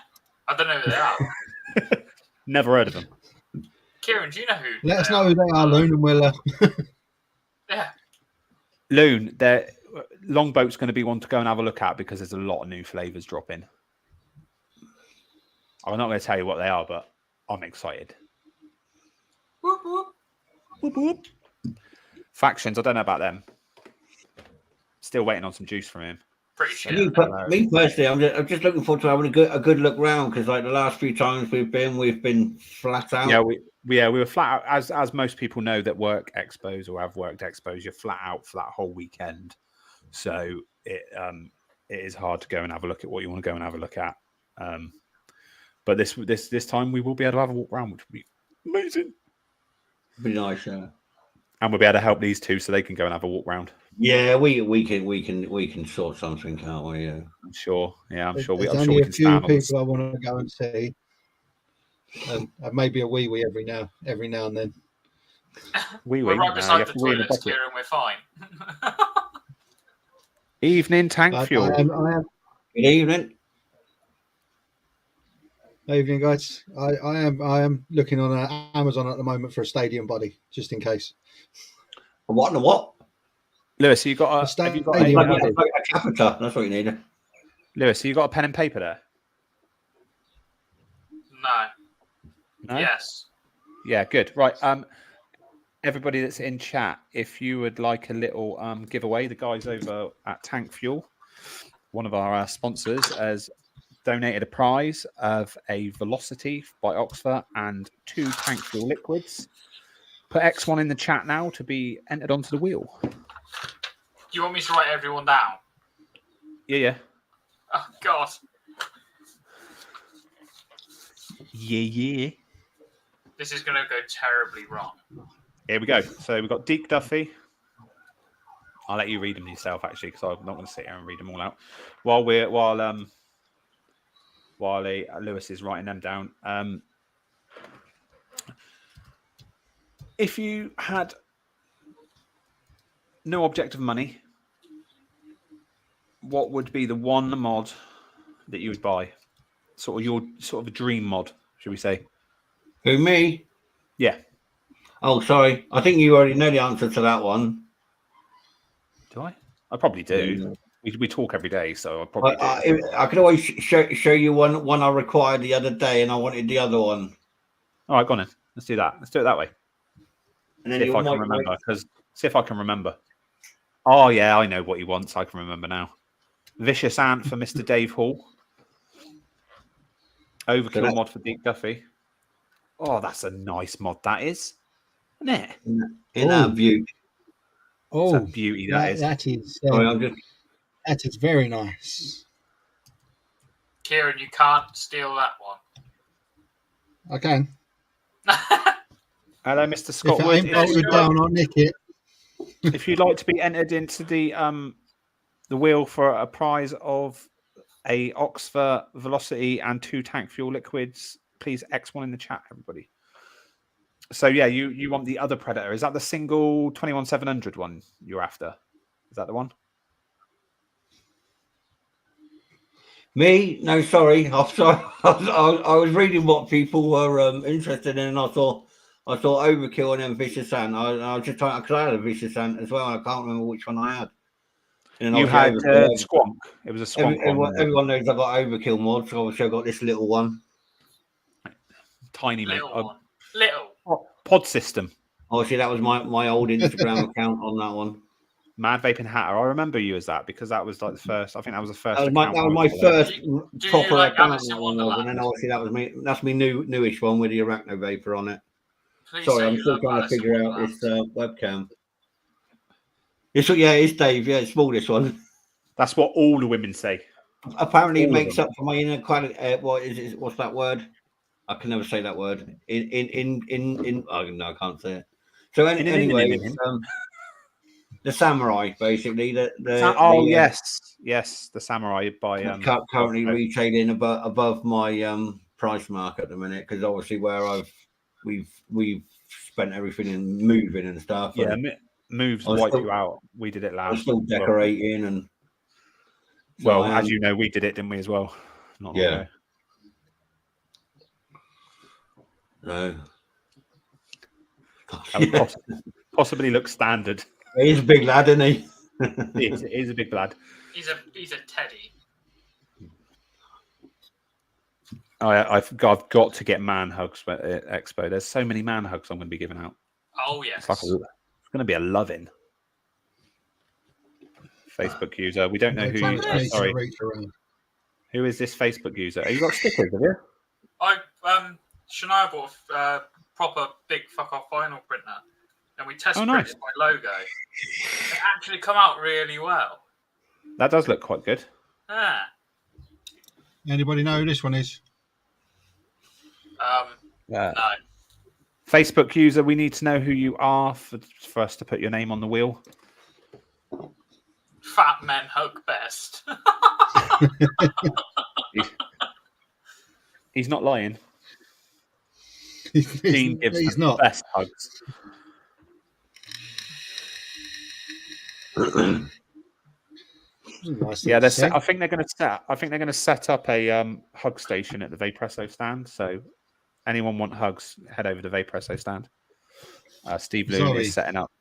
[SPEAKER 3] don't know who they are.
[SPEAKER 2] Never heard of them.
[SPEAKER 3] Kieran, do you know who?
[SPEAKER 4] Let us know who they are, Loon, and we'll.
[SPEAKER 3] Yeah.
[SPEAKER 2] Loon, longboat's going to be one to go and have a look at because there's a lot of new flavors dropping. I'm not going to tell you what they are, but I'm excited.
[SPEAKER 3] Whoop, whoop.
[SPEAKER 2] Whoop, whoop. Factions, I don't know about them. Still waiting on some juice from him.
[SPEAKER 3] Pretty sure.
[SPEAKER 5] Me personally, I'm just looking forward to having a good look round because like the last few times we've been flat out.
[SPEAKER 2] Yeah, we were flat out. As most people know that work expos or have worked expos, you're flat out for that whole weekend. So it is hard to go and have a look at what you want to go and have a look at. But this time we will be able to have a walk around, which will be amazing.
[SPEAKER 5] Be nice, yeah.
[SPEAKER 2] And we'll be able to help these two so they can go and have a walk round.
[SPEAKER 5] Yeah, we can sort something, can't we? Yeah.
[SPEAKER 2] I'm sure. Yeah, I'm sure.
[SPEAKER 4] There's
[SPEAKER 2] I'm
[SPEAKER 4] only
[SPEAKER 2] sure we
[SPEAKER 4] a
[SPEAKER 2] can
[SPEAKER 4] few
[SPEAKER 2] stand
[SPEAKER 4] people I want to go and see, and maybe a wee every now and then.
[SPEAKER 3] We're right beside the toilets, Kieran. We're fine.
[SPEAKER 2] Evening tank fuel.
[SPEAKER 4] I am.
[SPEAKER 5] Good evening.
[SPEAKER 4] Evening, guys. I am looking on Amazon at the moment for a stadium body, just in case.
[SPEAKER 5] What and what?
[SPEAKER 2] Lewis, you got a
[SPEAKER 5] stadium
[SPEAKER 2] body?
[SPEAKER 5] Like a capita. That's what you need.
[SPEAKER 2] Lewis, you got a pen and paper there?
[SPEAKER 3] No. Yes.
[SPEAKER 2] Yeah, good. Right. Everybody that's in chat, if you would like a little giveaway, the guys over at Tank Fuel, one of our sponsors, has donated a prize of a Velocity by Oxford and 2 Tank Fuel liquids. Put X1 in the chat now to be entered onto the wheel.
[SPEAKER 3] Do you want me to write everyone down?
[SPEAKER 2] Yeah.
[SPEAKER 3] Oh, God.
[SPEAKER 2] Yeah.
[SPEAKER 3] This is going to go terribly wrong.
[SPEAKER 2] Here we go. So we've got Deke Duffy. I'll let you read them yourself, actually, because I'm not going to sit here and read them all out. While Lewis is writing them down. If you had no object of money, what would be the one mod that you would buy? Sort of a dream mod, should we say?
[SPEAKER 5] Who, me?
[SPEAKER 2] Yeah.
[SPEAKER 5] Oh, sorry. I think you already know the answer to that one.
[SPEAKER 2] Do I? I probably do. We talk every day, so I probably do.
[SPEAKER 5] I could always show you one I required the other day, and I wanted the other one.
[SPEAKER 2] All right, go on then. Let's do that. Let's do it that way.
[SPEAKER 5] And then
[SPEAKER 2] see if I can remember. Oh yeah, I know what he wants. I can remember now. Vicious Ant for Mr. Dave Hall. Overkill mod for Deke Duffy. Oh, that's a nice mod. That is, isn't it?
[SPEAKER 5] In that view.
[SPEAKER 4] Oh,
[SPEAKER 2] It's a beauty that is.
[SPEAKER 4] That is very nice.
[SPEAKER 3] Kieran, you can't steal that one.
[SPEAKER 4] I can.
[SPEAKER 2] Hello, Mr.
[SPEAKER 4] If
[SPEAKER 2] Scott
[SPEAKER 4] it
[SPEAKER 2] Wood.
[SPEAKER 4] ain't bolted down, I'll nick it.
[SPEAKER 2] If you'd like to be entered into the wheel for a prize of a Oxford Velocity and 2 tank fuel liquids, please X1 in the chat, everybody. So yeah, you want the other Predator. Is that the single 21700 one you're after? Is that the one?
[SPEAKER 5] Me? No, sorry. I'm sorry. I was reading what people were interested in, and I thought Overkill and then Vicious Ant. I was just trying, because I had a Vicious Ant as well, and I can't remember which one I had. And
[SPEAKER 2] you had Squonk. It was a Squonk one.
[SPEAKER 5] Everyone knows I've got Overkill mods, so obviously I've got this little one.
[SPEAKER 2] Tiny,
[SPEAKER 3] little
[SPEAKER 2] mate.
[SPEAKER 3] one. Little.
[SPEAKER 2] Pod system.
[SPEAKER 5] Obviously, that was my old Instagram account on that one.
[SPEAKER 2] Mad Vaping Hatter. I remember you as that because that was like the first. I think that was the first.
[SPEAKER 5] That was my first proper
[SPEAKER 3] like
[SPEAKER 5] account.
[SPEAKER 3] Alice in
[SPEAKER 5] And
[SPEAKER 3] Wonderland?
[SPEAKER 5] then obviously that was me. That's me newish one with the Arachnovaper on it.
[SPEAKER 3] Please
[SPEAKER 5] Sorry,
[SPEAKER 3] say
[SPEAKER 5] I'm
[SPEAKER 3] you
[SPEAKER 5] still
[SPEAKER 3] love
[SPEAKER 5] trying to
[SPEAKER 3] Alice in
[SPEAKER 5] figure out
[SPEAKER 3] Wonderland.
[SPEAKER 5] this webcam. It's Dave. Yeah, it's small, this one.
[SPEAKER 2] That's what all the women say.
[SPEAKER 5] Apparently, it
[SPEAKER 2] All of
[SPEAKER 5] makes
[SPEAKER 2] them.
[SPEAKER 5] up for my inequality. What is it? What's that word? I can never say that word. Oh no, I can't say it. So anyway, the Samurai, basically.
[SPEAKER 2] Yes, the Samurai by
[SPEAKER 5] currently retailing above my price mark at the minute, because obviously where we've spent everything in moving and stuff.
[SPEAKER 2] Yeah,
[SPEAKER 5] and
[SPEAKER 2] moves wipe you out. We did it last.
[SPEAKER 5] I'm still decorating and.
[SPEAKER 2] So as you know, we did it, didn't we, as well? Not long ago.
[SPEAKER 5] No.
[SPEAKER 2] Possibly looks standard.
[SPEAKER 5] He's a big lad, isn't he?
[SPEAKER 2] He is a big lad.
[SPEAKER 3] He's a teddy.
[SPEAKER 2] I've got to get man hugs at Expo. There's so many man hugs I'm going to be giving out.
[SPEAKER 3] Oh yes.
[SPEAKER 2] It's going to be a loving. Facebook user. We don't know who you are. Sorry. Who is this Facebook user? Have you got stickers, have you?
[SPEAKER 3] Shania bought a proper big fuck off vinyl printer, and we test printed my logo. It actually come out really well.
[SPEAKER 2] That does look quite good.
[SPEAKER 3] Yeah.
[SPEAKER 4] Anybody know who this one is?
[SPEAKER 3] No.
[SPEAKER 2] Facebook user, we need to know who you are for us to put your name on the wheel.
[SPEAKER 3] Fat men hug best.
[SPEAKER 2] He's not lying. Dean gives
[SPEAKER 4] he's
[SPEAKER 2] the best hugs. Yeah, I think they're going to set up a hug station at the Vapresso stand. So, anyone want hugs? Head over to the Vapresso stand. Steve Loon is setting up.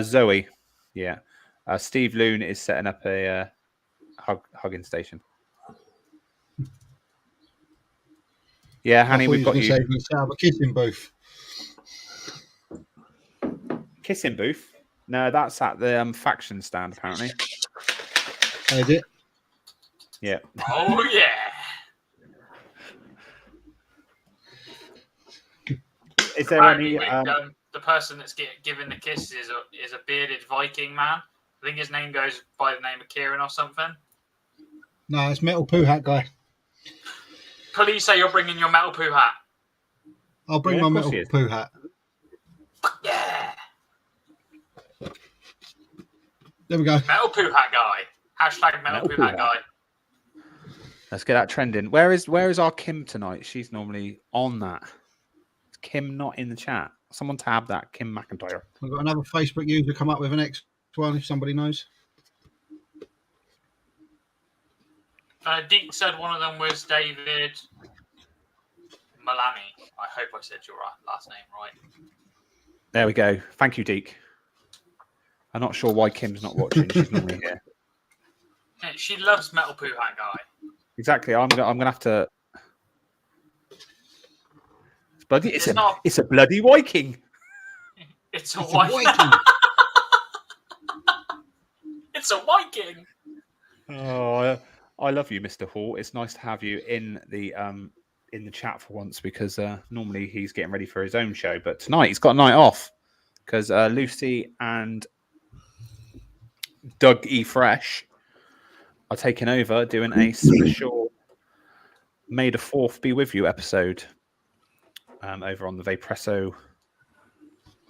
[SPEAKER 2] Zoe, yeah. Steve Loon is setting up a hugging station. Yeah, Hanny, we've got you.
[SPEAKER 4] Set up a kissing booth.
[SPEAKER 2] Kissing booth? No, that's at the faction stand, apparently.
[SPEAKER 4] Is it?
[SPEAKER 2] Yeah.
[SPEAKER 3] Oh, yeah.
[SPEAKER 2] Is there any...
[SPEAKER 3] the person that's giving the kiss is a bearded Viking man. I think his name goes by the name of Kieran or something.
[SPEAKER 4] No, it's Metal Poo Hat guy.
[SPEAKER 3] Please say you're bringing your Metal Poo Hat.
[SPEAKER 4] I'll bring my Metal Poo Hat.
[SPEAKER 3] Yeah.
[SPEAKER 4] There we go.
[SPEAKER 3] Metal Poo Hat guy. Hashtag Metal Poo Hat guy.
[SPEAKER 2] Let's get that trending. Where is our Kim tonight? She's normally on that. Is Kim not in the chat? Someone tab that, Kim McIntyre.
[SPEAKER 4] We've got another Facebook user come up with an X one if somebody knows.
[SPEAKER 3] Deek said one of them was David Malani. I hope I said your last name right.
[SPEAKER 2] There we go. Thank you, Deek. I'm not sure why Kim's not watching. She's normally here.
[SPEAKER 3] Yeah, she loves Metal Poo Hat guy.
[SPEAKER 2] Exactly. I'm gonna have to. It's a bloody Viking.
[SPEAKER 3] It's a Viking. It's a Viking.
[SPEAKER 2] Oh, I love you, Mr. Hall. It's nice to have you in the chat for once, because normally he's getting ready for his own show, but tonight he's got a night off because Lucy and Doug E. Fresh are taking over, doing a special May the 4th be with you episode over on the Vapresso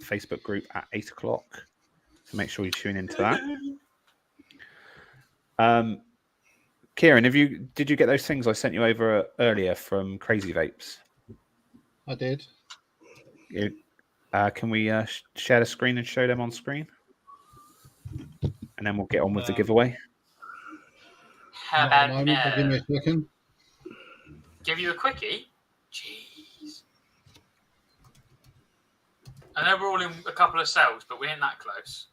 [SPEAKER 2] Facebook group at 8 o'clock. So make sure you tune into that. Kieran, did you get those things I sent you over earlier from Crazy Vapes?
[SPEAKER 4] I did.
[SPEAKER 2] Can we share the screen and show them on screen? And then we'll get on with the giveaway.
[SPEAKER 3] How about
[SPEAKER 4] moment, but give me a second.
[SPEAKER 3] Give you a quickie? Jeez. I know we're all in a couple of cells, but we ain't that close.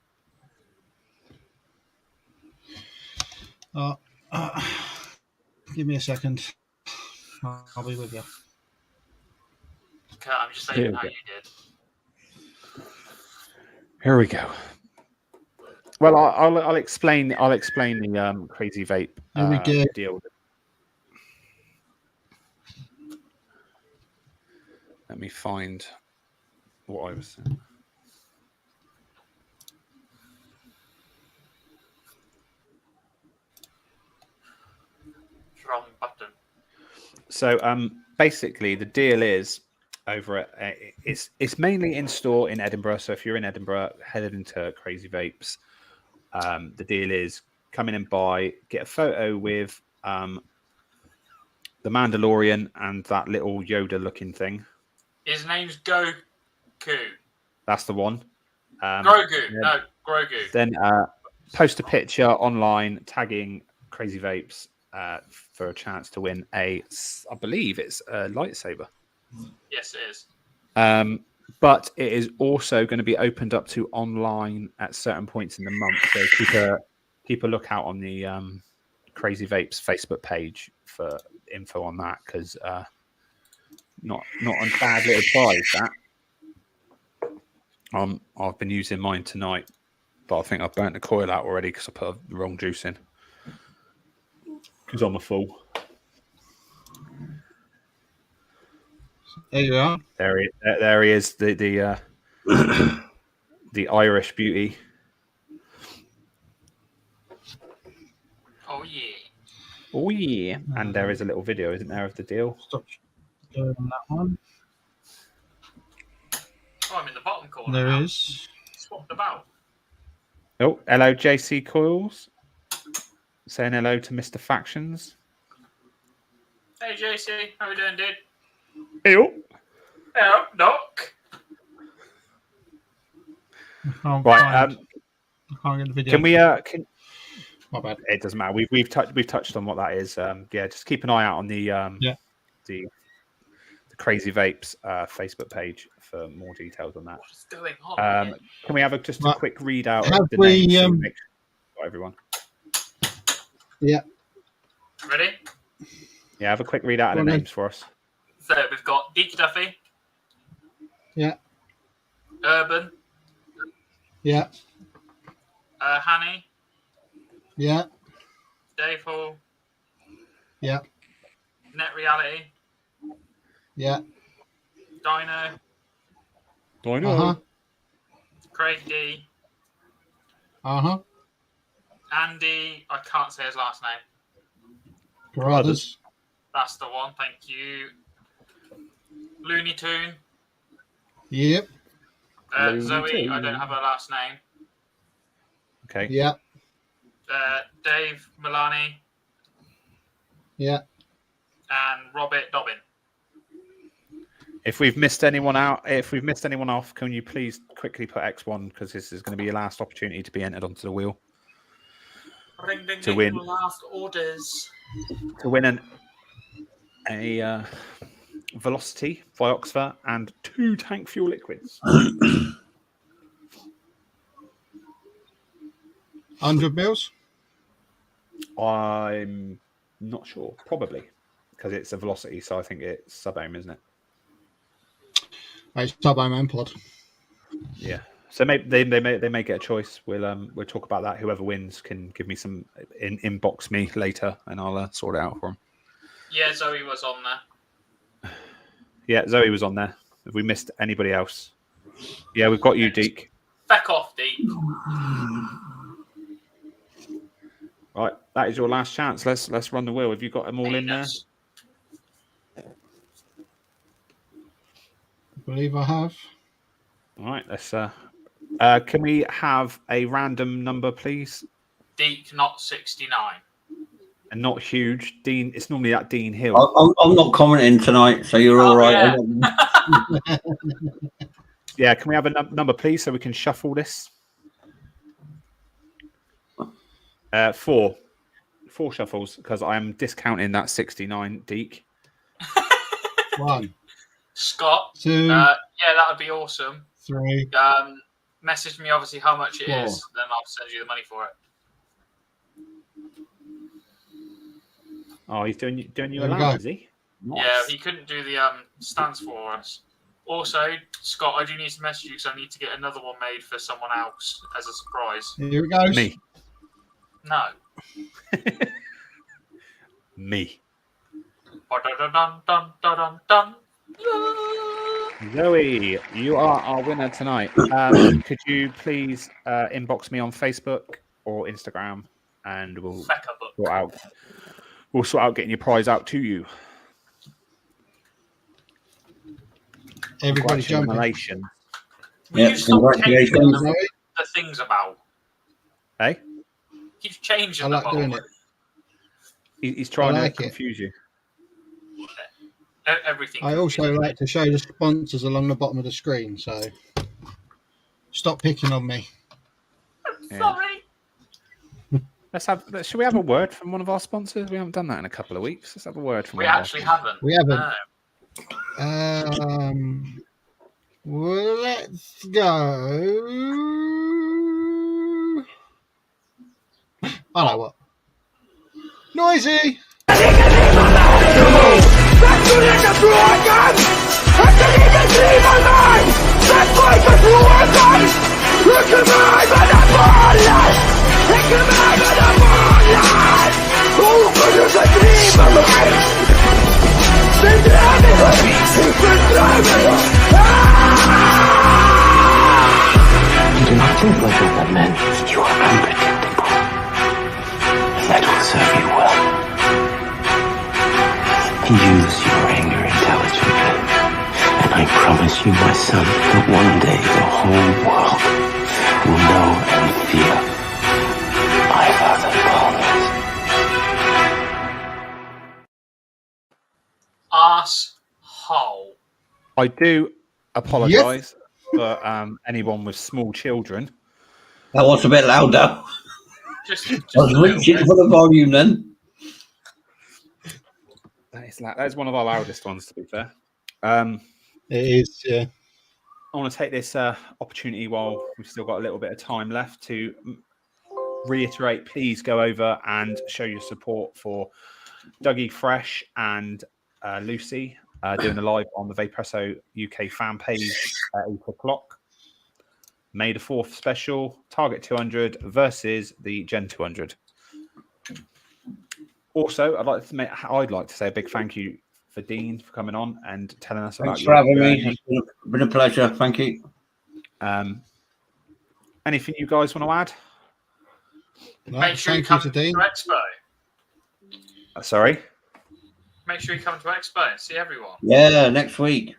[SPEAKER 4] Give me a second. I'll be with you.
[SPEAKER 3] Kurt, I'm just saying how you did.
[SPEAKER 2] Here we go. Well, I'll explain. I'll explain the Crazy Vape deal. Let me find what I was saying.
[SPEAKER 3] Wrong button.
[SPEAKER 2] So basically, the deal is over at it's mainly in store in Edinburgh. So if you're in Edinburgh, headed into Crazy Vapes, the deal is come in and buy, get a photo with the Mandalorian and that little Yoda-looking thing.
[SPEAKER 3] His name's Goku.
[SPEAKER 2] That's the one.
[SPEAKER 3] Grogu. No, Grogu.
[SPEAKER 2] Then post a picture online tagging Crazy Vapes for a chance to win I believe it's a lightsaber.
[SPEAKER 3] Yes, it is.
[SPEAKER 2] But it is also going to be opened up to online at certain points in the month. So keep a lookout on the Crazy Vapes Facebook page for info on that, because not a bad little prize that. I've been using mine tonight, but I think I've burnt the coil out already because I put the wrong juice in. Because I'm a fool.
[SPEAKER 4] There you are.
[SPEAKER 2] There he is. The Irish beauty.
[SPEAKER 3] Oh yeah.
[SPEAKER 2] Oh yeah. And there is a little video, isn't there, of the deal?
[SPEAKER 4] Stop doing that one.
[SPEAKER 3] Oh, I'm in the bottom corner.
[SPEAKER 4] There
[SPEAKER 3] now.
[SPEAKER 4] is.
[SPEAKER 3] Swapped about.
[SPEAKER 2] Oh, hello, JC Coils. Saying hello to Mr. Factions.
[SPEAKER 3] Hey JC, how we doing, dude?
[SPEAKER 2] Ew.
[SPEAKER 3] Hello, Doc.
[SPEAKER 2] Right.
[SPEAKER 4] I can't get the video.
[SPEAKER 2] Can we?
[SPEAKER 4] My bad.
[SPEAKER 2] It doesn't matter. We've touched on what that is. Yeah, just keep an eye out on the the Crazy Vapes Facebook page for more details on that.
[SPEAKER 3] What is going on?
[SPEAKER 2] Can we have just a quick readout of the
[SPEAKER 4] we,
[SPEAKER 2] names? So we make sure everyone.
[SPEAKER 4] Yeah.
[SPEAKER 3] Ready?
[SPEAKER 2] Yeah, have a quick readout of the names for us.
[SPEAKER 3] So we've got Deaky Duffy.
[SPEAKER 4] Yeah.
[SPEAKER 3] Urban.
[SPEAKER 4] Yeah.
[SPEAKER 3] Hanny.
[SPEAKER 4] Yeah.
[SPEAKER 3] Dave Hall.
[SPEAKER 4] Yeah.
[SPEAKER 3] Net Reality.
[SPEAKER 4] Yeah.
[SPEAKER 3] Dino.
[SPEAKER 4] Uh-huh.
[SPEAKER 3] Craig D.
[SPEAKER 4] Uh-huh.
[SPEAKER 3] Andy. I can't say his last name.
[SPEAKER 4] Brothers.
[SPEAKER 3] That's the one. Thank you. Looney Tune.
[SPEAKER 4] Yep.
[SPEAKER 2] Looney
[SPEAKER 3] Zoe.
[SPEAKER 2] Tune.
[SPEAKER 3] I don't have her last name.
[SPEAKER 2] Okay.
[SPEAKER 4] Yeah.
[SPEAKER 3] Dave Milani.
[SPEAKER 4] Yeah.
[SPEAKER 3] And Robert Dobbin.
[SPEAKER 2] If we've missed anyone off, can you please quickly put X1, because this is going to be your last opportunity to be entered onto the wheel.
[SPEAKER 3] Ring, ding,
[SPEAKER 2] To
[SPEAKER 3] ding,
[SPEAKER 2] win.
[SPEAKER 3] last orders.
[SPEAKER 2] To win a Velocity, Vioxva, and 2 tank fuel liquids.
[SPEAKER 4] 100 mils?
[SPEAKER 2] I'm not sure. Probably. Because it's a Velocity, so I think it's sub-ohm, isn't it?
[SPEAKER 4] It's Turbo Man Pod.
[SPEAKER 2] Yeah. So maybe they may get a choice. We'll talk about that. Whoever wins can give me some inbox me later, and I'll sort it out for them.
[SPEAKER 3] Yeah, Zoe was on there.
[SPEAKER 2] Yeah, Zoe was on there. Have we missed anybody else? Yeah, we've got you, Deke.
[SPEAKER 3] Back off, Deke.
[SPEAKER 2] that is your last chance. Let's run the wheel. Have you got them all in there?
[SPEAKER 4] I believe I have.
[SPEAKER 2] All right. Let's. Can we have a random number, please?
[SPEAKER 3] Deke, not 69.
[SPEAKER 2] And not huge. Dean. It's normally at Dean Hill.
[SPEAKER 5] I'm not commenting tonight, so you're all right.
[SPEAKER 3] Yeah.
[SPEAKER 2] Yeah. Can we have a number, please, so we can shuffle this? 4 shuffles, because I am discounting that 69, Deke.
[SPEAKER 4] 1,
[SPEAKER 3] Scott.
[SPEAKER 4] 2.
[SPEAKER 3] Yeah, that would be awesome.
[SPEAKER 4] 3.
[SPEAKER 3] Message me obviously how much it
[SPEAKER 4] 4.
[SPEAKER 3] is, then I'll send you the money for it.
[SPEAKER 2] Oh, he's doing you
[SPEAKER 4] There
[SPEAKER 2] a
[SPEAKER 4] we
[SPEAKER 2] lot,
[SPEAKER 4] go.
[SPEAKER 2] is he? Nice.
[SPEAKER 3] Yeah, he couldn't do the stance for us. Also, Scott, I do need to message you because I need to get another one made for someone else as a surprise.
[SPEAKER 4] Here it goes.
[SPEAKER 2] Me.
[SPEAKER 3] No.
[SPEAKER 2] Me.
[SPEAKER 3] Ba-da-da-dun-dun-dun-dun-dun.
[SPEAKER 2] Zoe, you are our winner tonight. Could you please inbox me on Facebook or Instagram, and we'll sort out getting your prize out to you.
[SPEAKER 4] Everybody jumping.
[SPEAKER 2] Congratulations.
[SPEAKER 3] Will you stop changing the things about?
[SPEAKER 2] Hey?
[SPEAKER 3] Keeps changing
[SPEAKER 4] I like
[SPEAKER 3] them
[SPEAKER 4] doing
[SPEAKER 3] all.
[SPEAKER 4] it.
[SPEAKER 2] He's trying
[SPEAKER 4] like
[SPEAKER 2] to
[SPEAKER 4] it.
[SPEAKER 2] confuse you.
[SPEAKER 3] Everything.
[SPEAKER 4] I also like to show the sponsors along the bottom of the screen, so stop picking on me.
[SPEAKER 3] Sorry.
[SPEAKER 2] Should we have a word from one of our sponsors? We haven't done that in a couple of weeks. Let's have a word from
[SPEAKER 3] We
[SPEAKER 2] one
[SPEAKER 3] actually haven't.
[SPEAKER 4] We haven't.
[SPEAKER 3] No.
[SPEAKER 4] Well, let's go. I know what. Noisy.
[SPEAKER 1] You do not think like other men. You are unpredictable. That will serve you well. Use your anger intelligently. And I promise you, my son, that one day the whole world will know and fear my father Paulus.
[SPEAKER 3] Asshole.
[SPEAKER 2] I do apologise for anyone with small children.
[SPEAKER 5] That was a bit louder.
[SPEAKER 3] Just
[SPEAKER 5] I was reaching for the volume then.
[SPEAKER 2] That is one of our loudest ones, to be fair.
[SPEAKER 4] It is, yeah.
[SPEAKER 2] I want to take this opportunity while we've still got a little bit of time left to reiterate, please go over and show your support for Dougie Fresh and Lucy doing a live on the Vapresso UK fan page at 8 o'clock. May the 4th special, Target 200 versus the Gen 200. Also, I'd like to say a big thank you for Dean for coming on and telling us about
[SPEAKER 5] Thanks for having me. It's been a pleasure. Thank you.
[SPEAKER 2] Anything you guys want to add?
[SPEAKER 4] No,
[SPEAKER 3] Make sure you
[SPEAKER 4] thank
[SPEAKER 3] come
[SPEAKER 4] to Dean.
[SPEAKER 3] to Expo.
[SPEAKER 2] Sorry?
[SPEAKER 3] Make sure you come to Expo and see everyone.
[SPEAKER 5] Yeah, next week.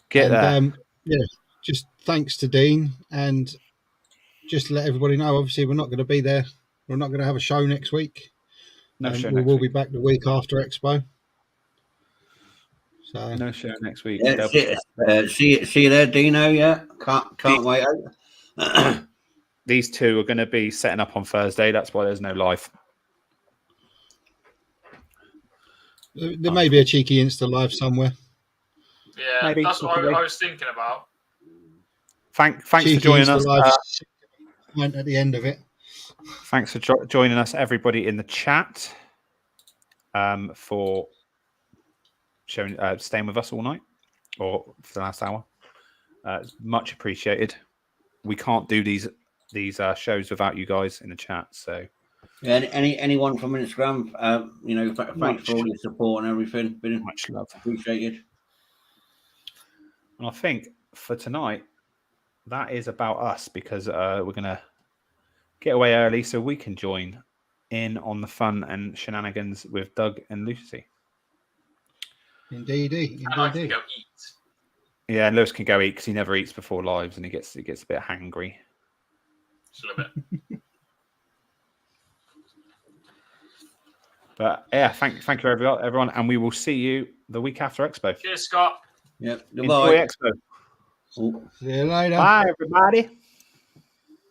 [SPEAKER 2] Get there.
[SPEAKER 4] Yeah, just thanks to Dean, and just to let everybody know, obviously we're not going to be there. We're not going to have a show next week.
[SPEAKER 2] No show
[SPEAKER 4] we
[SPEAKER 2] next
[SPEAKER 4] will
[SPEAKER 2] week.
[SPEAKER 4] be back the week after Expo. So
[SPEAKER 2] No show next week.
[SPEAKER 5] Yeah, see you there, Dino. Yeah, can't wait out.
[SPEAKER 2] These two are going to be setting up on Thursday. That's why there's no live.
[SPEAKER 4] there may be a cheeky Insta live somewhere.
[SPEAKER 3] Yeah,
[SPEAKER 2] Maybe,
[SPEAKER 3] that's what
[SPEAKER 2] possibly.
[SPEAKER 3] I was thinking about.
[SPEAKER 2] Thanks
[SPEAKER 4] Cheeky
[SPEAKER 2] for joining
[SPEAKER 4] Insta
[SPEAKER 2] us.
[SPEAKER 4] live went at the end of it.
[SPEAKER 2] Thanks for joining us, everybody in the chat, for staying with us all night or for the last hour. It's much appreciated. We can't do these shows without you guys in the chat. So,
[SPEAKER 5] yeah, anyone from Instagram, thanks for all your support and everything. Been
[SPEAKER 2] much love,
[SPEAKER 5] appreciated.
[SPEAKER 2] And I think for tonight, that is about us, because we're gonna get away early so we can join in on the fun and shenanigans with Doug and Lucy.
[SPEAKER 4] Indeedy.
[SPEAKER 3] And I can go eat.
[SPEAKER 2] Yeah, and Lewis can go eat because he never eats before lives and he gets a bit hangry.
[SPEAKER 3] Just a little bit.
[SPEAKER 2] But yeah, thank you everyone, and we will see you the week after Expo.
[SPEAKER 3] Cheers, Scott.
[SPEAKER 5] Yep.
[SPEAKER 2] Enjoy
[SPEAKER 5] Goodbye.
[SPEAKER 2] Expo.
[SPEAKER 4] See you later.
[SPEAKER 2] Bye, everybody.